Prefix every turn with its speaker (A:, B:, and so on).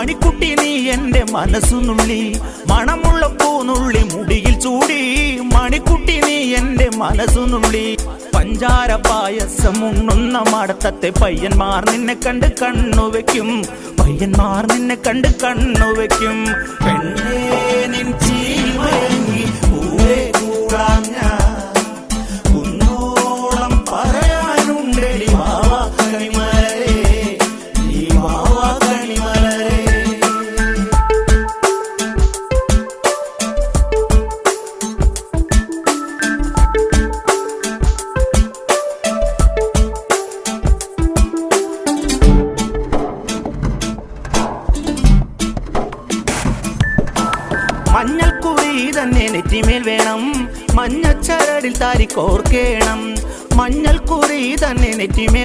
A: മണിക്കുട്ടി നീ എൻ്റെ മനസ്സുനുള്ളി മണമുള്ള പൂനുള്ളി മുടിയിൽ ചൂടി മണിക്കുട്ടി നീ എൻ്റെ മനസ്സുനുള്ളി പഞ്ചാര പായസം ഉണ്ണുന്ന മടത്തത്തെ പയ്യന്മാർ നിന്നെ കണ്ട് കണ്ണുവെക്കും പയ്യന്മാർ നിന്നെ കണ്ട് കണ്ണുവെക്കും പെണ്ണേ നിൻ ചീമയങ്ങി പൂവേ കൂടാൻ ഞാൻ കുന്നോളം പറയാനുണ്ടെടി വാവാ കണിമലരേ നീ വാവാ കണിമലരേ. മഞ്ഞൾക്കുറി തന്നെ നെറ്റിമേൽ വേണം മഞ്ഞച്ചരടിൽ താരി കോർക്കേണം മഞ്ഞൾക്കുറി തന്നെ നെറ്റിമേൽ